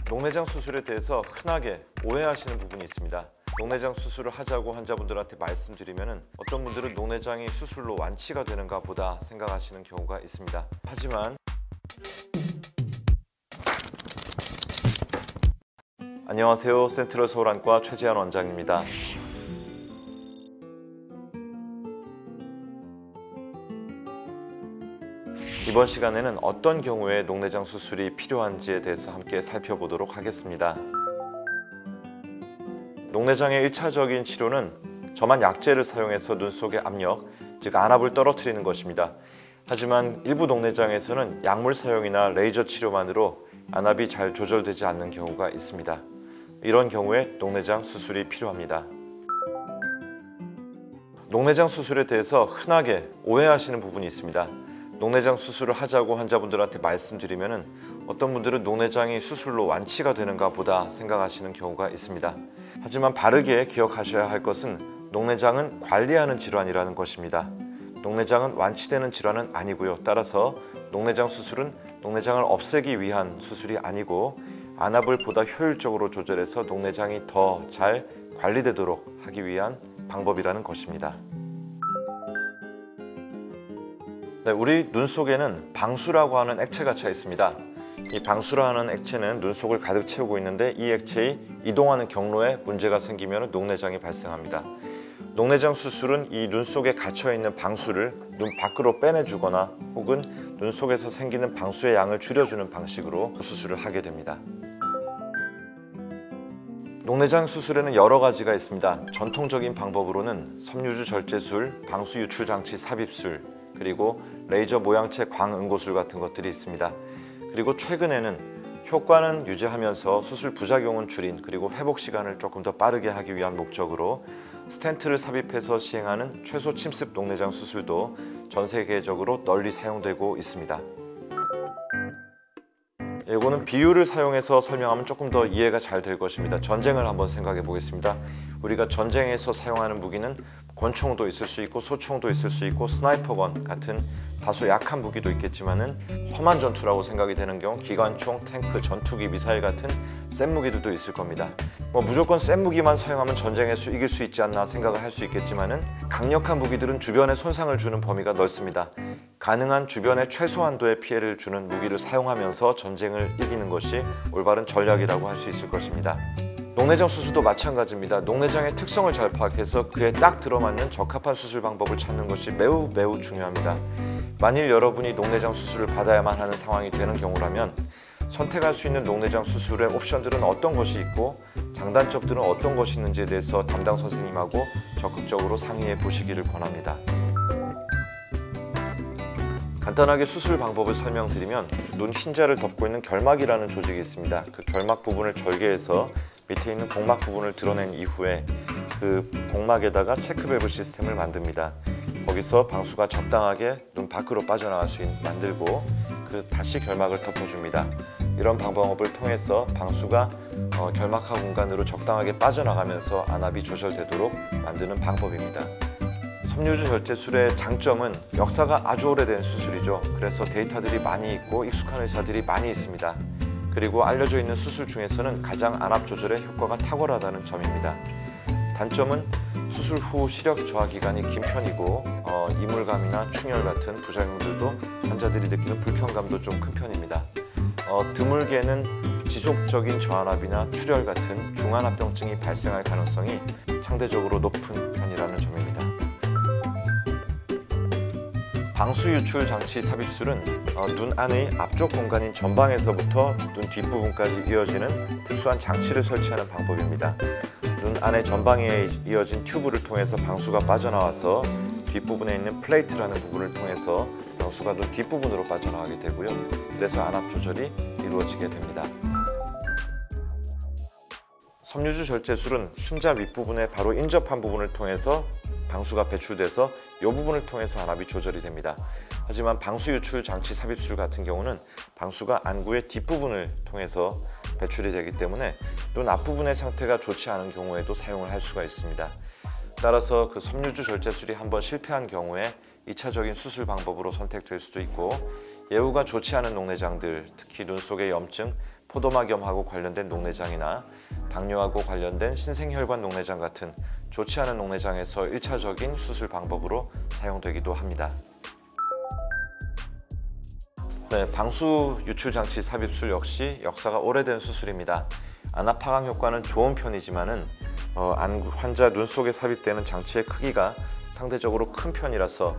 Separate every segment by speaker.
Speaker 1: 녹내장 수술에 대해서 흔하게 오해하시는 부분이 있습니다. 녹내장 수술을 하자고 환자분들한테 말씀드리면 어떤 분들은 녹내장이 수술로 완치가 되는가 보다 생각하시는 경우가 있습니다. 하지만 안녕하세요. 센트럴 서울안과 최재한 원장입니다. 이번 시간에는 어떤 경우에 녹내장 수술이 필요한지에 대해서 함께 살펴보도록 하겠습니다. 녹내장의 1차적인 치료는 점한 약제를 사용해서 눈 속의 압력, 즉 안압을 떨어뜨리는 것입니다. 하지만 일부 녹내장에서는 약물 사용이나 레이저 치료만으로 안압이 잘 조절되지 않는 경우가 있습니다. 이런 경우에 녹내장 수술이 필요합니다. 녹내장 수술에 대해서 흔하게 오해하시는 부분이 있습니다. 녹내장 수술을 하자고 환자분들한테 말씀드리면 어떤 분들은 녹내장이 수술로 완치가 되는가 보다 생각하시는 경우가 있습니다. 하지만 바르게 기억하셔야 할 것은 녹내장은 관리하는 질환이라는 것입니다. 녹내장은 완치되는 질환은 아니고요. 따라서 녹내장 수술은 녹내장을 없애기 위한 수술이 아니고 안압을 보다 효율적으로 조절해서 녹내장이 더 잘 관리되도록 하기 위한 방법이라는 것입니다. 네, 우리 눈 속에는 방수라고 하는 액체가 차 있습니다. 이 방수라는 액체는 눈 속을 가득 채우고 있는데 이 액체의 이동하는 경로에 문제가 생기면 녹내장이 발생합니다. 녹내장 수술은 이 눈 속에 갇혀 있는 방수를 눈 밖으로 빼내주거나 혹은 눈 속에서 생기는 방수의 양을 줄여주는 방식으로 수술을 하게 됩니다. 녹내장 수술에는 여러 가지가 있습니다. 전통적인 방법으로는 섬유주 절제술, 방수 유출 장치 삽입술, 그리고 레이저 모양체 광응고술 같은 것들이 있습니다. 그리고 최근에는 효과는 유지하면서 수술 부작용은 줄인 그리고 회복 시간을 조금 더 빠르게 하기 위한 목적으로 스텐트를 삽입해서 시행하는 최소 침습 녹내장 수술도 전 세계적으로 널리 사용되고 있습니다. 이거는 비유를 사용해서 설명하면 조금 더 이해가 잘 될 것입니다. 전쟁을 한번 생각해 보겠습니다. 우리가 전쟁에서 사용하는 무기는 권총도 있을 수 있고 소총도 있을 수 있고 스나이퍼건 같은 다소 약한 무기도 있겠지만은 험한 전투라고 생각이 되는 경우 기관총, 탱크, 전투기, 미사일 같은 센 무기들도 있을 겁니다. 무조건 센 무기만 사용하면 전쟁에서 이길 수 있지 않나 생각을 할 수 있겠지만은 강력한 무기들은 주변에 손상을 주는 범위가 넓습니다. 가능한 주변에 최소한도의 피해를 주는 무기를 사용하면서 전쟁을 이기는 것이 올바른 전략이라고 할 수 있을 것입니다. 녹내장 수술도 마찬가지입니다. 녹내장의 특성을 잘 파악해서 그에 딱 들어맞는 적합한 수술 방법을 찾는 것이 매우 중요합니다. 만일 여러분이 녹내장 수술을 받아야만 하는 상황이 되는 경우라면 선택할 수 있는 녹내장 수술의 옵션들은 어떤 것이 있고 장단점들은 어떤 것이 있는지에 대해서 담당 선생님하고 적극적으로 상의해 보시기를 권합니다. 간단하게 수술 방법을 설명드리면 눈 흰자를 덮고 있는 결막이라는 조직이 있습니다. 그 결막 부분을 절개해서 밑에 있는 복막 부분을 드러낸 이후에 그 복막에다가 체크밸브 시스템을 만듭니다. 거기서 방수가 적당하게 눈 밖으로 빠져나갈 수 있게 만들고 다시 결막을 덮어줍니다. 이런 방법을 통해서 방수가 결막하 공간으로 적당하게 빠져나가면서 안압이 조절되도록 만드는 방법입니다. 섬유주 절제술의 장점은 역사가 아주 오래된 수술이죠. 그래서 데이터들이 많이 있고 익숙한 의사들이 많이 있습니다. 그리고 알려져 있는 수술 중에서는 가장 안압 조절에 효과가 탁월하다는 점입니다. 단점은 수술 후 시력 저하 기간이 긴 편이고 이물감이나 충혈 같은 부작용들도 환자들이 느끼는 불편감도 좀 큰 편입니다. 드물게는 지속적인 저안압이나 출혈 같은 중안압병증이 발생할 가능성이 상대적으로 높은 편이라는 점입니다. 방수 유출 장치 삽입술은 눈 안의 앞쪽 공간인 전방에서부터 눈 뒷부분까지 이어지는 특수한 장치를 설치하는 방법입니다. 눈 안의 전방에 이어진 튜브를 통해서 방수가 빠져나와서 뒷부분에 있는 플레이트라는 부분을 통해서 방수가 눈 뒷부분으로 빠져나가게 되고요. 그래서 안압 조절이 이루어지게 됩니다. 섬유주 절제술은 흰자 윗부분에 바로 인접한 부분을 통해서 방수가 배출돼서 이 부분을 통해서 안압이 조절이 됩니다. 하지만 방수 유출 장치 삽입술 같은 경우는 방수가 안구의 뒷부분을 통해서 배출이 되기 때문에 눈 앞부분의 상태가 좋지 않은 경우에도 사용을 할 수가 있습니다. 따라서 그 섬유주 절제술이 한번 실패한 경우에 2차적인 수술 방법으로 선택될 수도 있고 예후가 좋지 않은 녹내장들, 특히 눈 속의 염증, 포도막염하고 관련된 녹내장이나 당뇨하고 관련된 신생혈관 녹내장 같은 좋지 않은 녹내장에서 1차적인 수술 방법으로 사용되기도 합니다. 네, 방수 유출장치 삽입술 역시 역사가 오래된 수술입니다. 안압하강 효과는 좋은 편이지만은 환자 눈 속에 삽입되는 장치의 크기가 상대적으로 큰 편이라서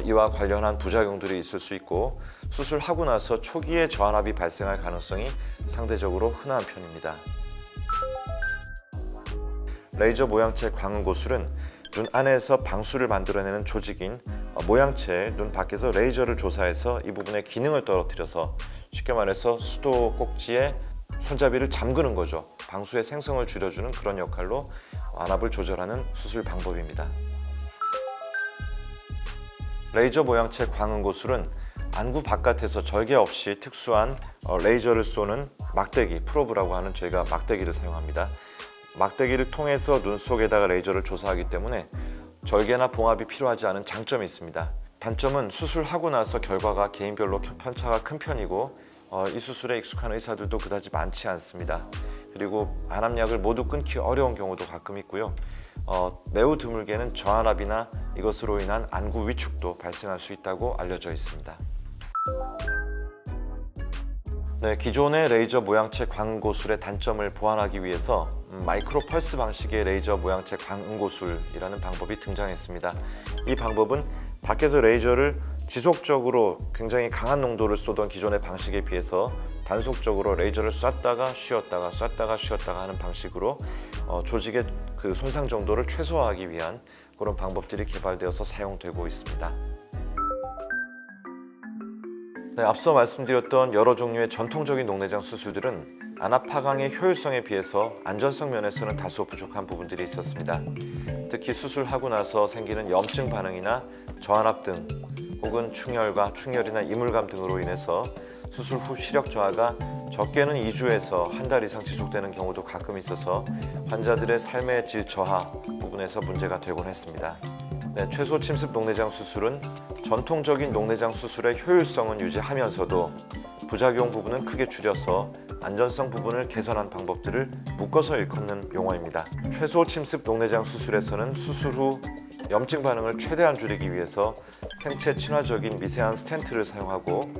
Speaker 1: 이와 관련한 부작용들이 있을 수 있고 수술하고 나서 초기에 저안압이 발생할 가능성이 상대적으로 흔한 편입니다. 레이저 모양체 광흥고술은 눈 안에서 방수를 만들어내는 조직인 모양체에 눈 밖에서 레이저를 조사해서 이 부분의 기능을 떨어뜨려서 쉽게 말해서 수도 꼭지에 손잡이를 잠그는 거죠. 방수의 생성을 줄여주는 그런 역할로 안압을 조절하는 수술 방법입니다. 레이저 모양체 광흥고술은 안구 바깥에서 절개 없이 특수한 레이저를 쏘는 막대기, 프로브라고 하는 저희가 막대기를 사용합니다. 막대기를 통해서 눈 속에다가 레이저를 조사하기 때문에 절개나 봉합이 필요하지 않은 장점이 있습니다. 단점은 수술하고 나서 결과가 개인별로 편차가 큰 편이고 이 수술에 익숙한 의사들도 그다지 많지 않습니다. 그리고 안압약을 모두 끊기 어려운 경우도 가끔 있고요. 매우 드물게는 저안압이나 이것으로 인한 안구 위축도 발생할 수 있다고 알려져 있습니다. 네, 기존의 레이저 모양체 광흥고술의 단점을 보완하기 위해서 마이크로 펄스 방식의 레이저 모양체 광흥고술이라는 방법이 등장했습니다. 이 방법은 밖에서 레이저를 지속적으로 굉장히 강한 농도를 쏘던 기존의 방식에 비해서 단속적으로 레이저를 쐈다가 쉬었다가 쐈다가 쉬었다가 하는 방식으로 조직의 그 손상 정도를 최소화하기 위한 그런 방법들이 개발되어서 사용되고 있습니다. 네, 앞서 말씀드렸던 여러 종류의 전통적인 녹내장 수술들은 안압하강의 효율성에 비해서 안전성 면에서는 다소 부족한 부분들이 있었습니다. 특히 수술하고 나서 생기는 염증 반응이나 저안압 등 혹은 충혈과 충혈이나 이물감 등으로 인해서 수술 후 시력 저하가 적게는 2주에서 한 달 이상 지속되는 경우도 가끔 있어서 환자들의 삶의 질 저하 부분에서 문제가 되곤 했습니다. 네, 최소 침습 녹내장 수술은 전통적인 녹내장 수술의 효율성은 유지하면서도 부작용 부분은 크게 줄여서 안전성 부분을 개선한 방법들을 묶어서 일컫는 용어입니다. 최소 침습 녹내장 수술에서는 수술 후 염증 반응을 최대한 줄이기 위해서 생체 친화적인 미세한 스텐트를 사용하고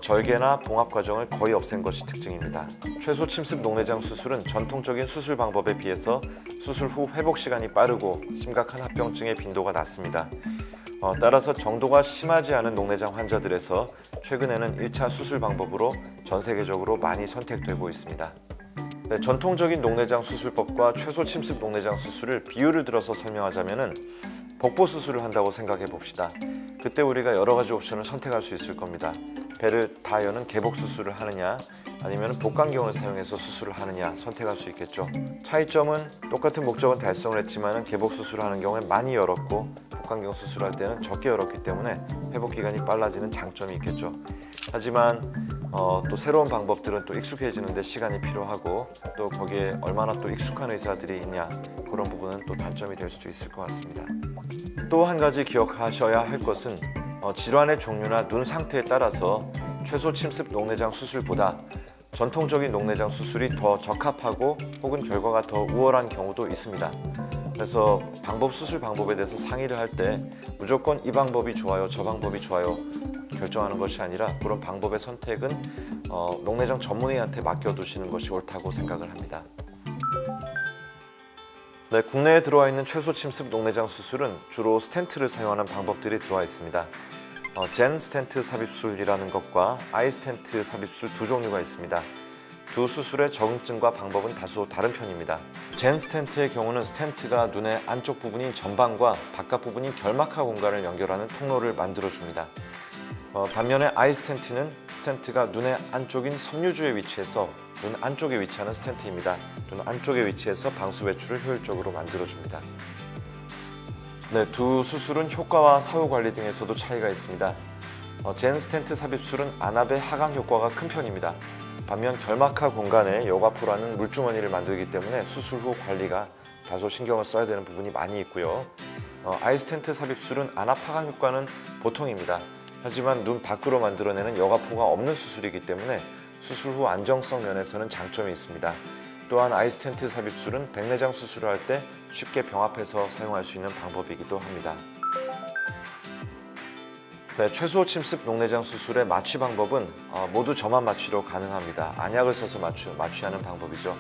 Speaker 1: 절개나 봉합 과정을 거의 없앤 것이 특징입니다. 최소 침습 녹내장 수술은 전통적인 수술 방법에 비해서 수술 후 회복 시간이 빠르고 심각한 합병증의 빈도가 낮습니다. 따라서 정도가 심하지 않은 녹내장 환자들에서 최근에는 1차 수술 방법으로 전 세계적으로 많이 선택되고 있습니다. 네, 전통적인 녹내장 수술법과 최소 침습 녹내장 수술을 비유를 들어서 설명하자면 복부 수술을 한다고 생각해 봅시다. 그때 우리가 여러 가지 옵션을 선택할 수 있을 겁니다. 배를 다 여는 개복 수술을 하느냐 아니면 복강경을 사용해서 수술을 하느냐 선택할 수 있겠죠. 차이점은 똑같은 목적은 달성을 했지만 개복 수술을 하는 경우에 많이 열었고 복강경 수술할 때는 적게 열었기 때문에 회복 기간이 빨라지는 장점이 있겠죠. 하지만 또 새로운 방법들은 또 익숙해지는 데 시간이 필요하고 또 거기에 얼마나 또 익숙한 의사들이 있냐 그런 부분은 또 단점이 될 수도 있을 것 같습니다. 또 한 가지 기억하셔야 할 것은 질환의 종류나 눈 상태에 따라서 최소 침습 녹내장 수술보다 전통적인 녹내장 수술이 더 적합하고 혹은 결과가 더 우월한 경우도 있습니다. 그래서 수술 방법에 대해서 상의를 할 때 무조건 이 방법이 좋아요, 저 방법이 좋아요 결정하는 것이 아니라 그런 방법의 선택은 녹내장 전문의한테 맡겨두시는 것이 옳다고 생각을 합니다. 네, 국내에 들어와 있는 최소 침습 녹내장 수술은 주로 스텐트를 사용하는 방법들이 들어와 있습니다. 젠 스텐트 삽입술이라는 것과 아이 스텐트 삽입술 두 종류가 있습니다. 두 수술의 적응증과 방법은 다소 다른 편입니다. 젠 스텐트의 경우는 스텐트가 눈의 안쪽 부분인 전방과 바깥 부분인 결막하 공간을 연결하는 통로를 만들어줍니다. 반면에 아이 스텐트는 스텐트가 눈의 안쪽인 섬유주에 위치해서 눈 안쪽에 위치하는 스텐트입니다. 눈 안쪽에 위치해서 방수 배출을 효율적으로 만들어줍니다. 네, 두 수술은 효과와 사후 관리 등에서도 차이가 있습니다. 젠 스텐트 삽입술은 안압의 하강 효과가 큰 편입니다. 반면 결막하 공간에 여과포라는 물주머니를 만들기 때문에 수술 후 관리가 다소 신경을 써야 되는 부분이 많이 있고요. 아이 스텐트 삽입술은 안압 하강 효과는 보통입니다. 하지만 눈 밖으로 만들어내는 여과포가 없는 수술이기 때문에 수술 후 안정성 면에서는 장점이 있습니다. 또한 아이스텐트 삽입술은 백내장 수술을 할 때 쉽게 병합해서 사용할 수 있는 방법이기도 합니다. 네, 최소 침습 녹내장 수술의 마취 방법은 모두 점압 마취로 가능합니다. 안약을 써서 마취하는 방법이죠.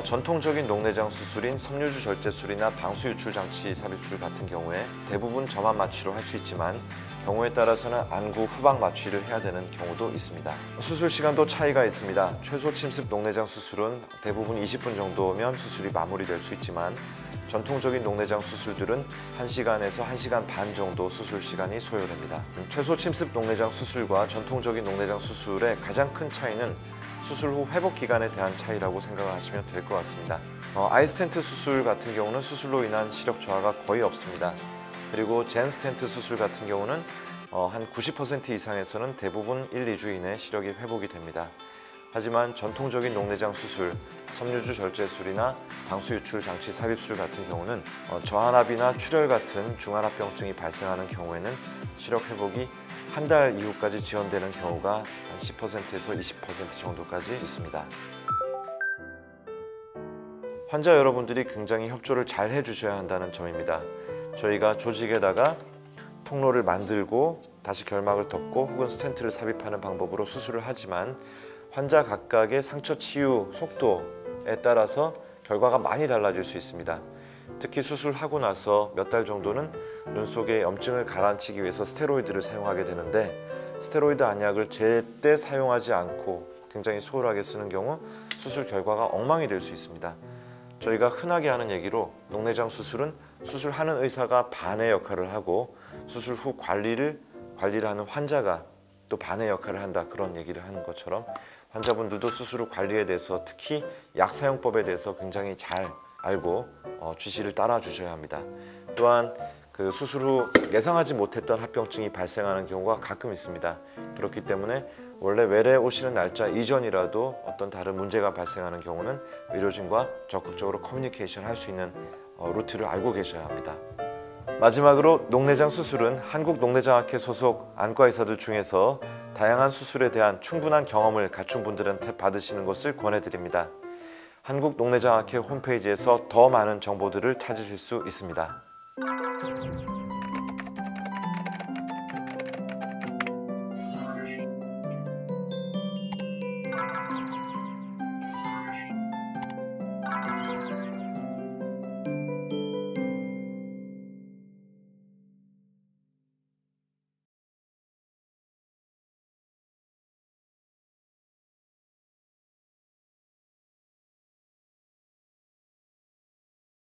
Speaker 1: 전통적인 녹내장 수술인 섬유주 절제술이나 방수 유출 장치 삽입술 같은 경우에 대부분 점압 마취로 할 수 있지만 경우에 따라서는 안구 후방 마취를 해야 되는 경우도 있습니다. 수술 시간도 차이가 있습니다. 최소 침습 녹내장 수술은 대부분 20분 정도면 수술이 마무리될 수 있지만 전통적인 녹내장 수술들은 1시간에서 1시간 반 정도 수술 시간이 소요됩니다. 최소 침습 녹내장 수술과 전통적인 녹내장 수술의 가장 큰 차이는 수술 후 회복 기간에 대한 차이라고 생각하시면 될 것 같습니다. 아이스텐트 수술 같은 경우는 수술로 인한 시력 저하가 거의 없습니다. 그리고 젠 스텐트 수술 같은 경우는 한 90% 이상에서는 대부분 1, 2주 이내 시력이 회복이 됩니다. 하지만 전통적인 녹내장 수술, 섬유주 절제술이나 방수 유출 장치 삽입술 같은 경우는 저한압이나 출혈 같은 중한합병증이 발생하는 경우에는 시력 회복이 한 달 이후까지 지연되는 경우가 한 10%에서 20% 정도까지 있습니다. 환자 여러분들이 굉장히 협조를 잘 해주셔야 한다는 점입니다. 저희가 조직에다가 통로를 만들고 다시 결막을 덮고 혹은 스텐트를 삽입하는 방법으로 수술을 하지만 환자 각각의 상처 치유 속도에 따라서 결과가 많이 달라질 수 있습니다. 특히 수술하고 나서 몇 달 정도는 눈 속의 염증을 가라앉히기 위해서 스테로이드를 사용하게 되는데 스테로이드 안약을 제때 사용하지 않고 굉장히 소홀하게 쓰는 경우 수술 결과가 엉망이 될 수 있습니다. 저희가 흔하게 하는 얘기로 녹내장 수술은 수술하는 의사가 반의 역할을 하고 수술 후 관리를 하는 환자가 또 반의 역할을 한다, 그런 얘기를 하는 것처럼 환자분들도 수술 후 관리에 대해서 특히 약 사용법에 대해서 굉장히 잘 알고 지시를 따라 주셔야 합니다. 또한 그 수술 후 예상하지 못했던 합병증이 발생하는 경우가 가끔 있습니다. 그렇기 때문에 원래 외래 오시는 날짜 이전이라도 어떤 다른 문제가 발생하는 경우는 의료진과 적극적으로 커뮤니케이션 할 수 있는 루트를 알고 계셔야 합니다. 마지막으로 녹내장 수술은 한국 녹내장학회 소속 안과 의사들 중에서 다양한 수술에 대한 충분한 경험을 갖춘 분들한테 받으시는 것을 권해드립니다. 한국 녹내장학회 홈페이지에서 더 많은 정보들을 찾으실 수 있습니다.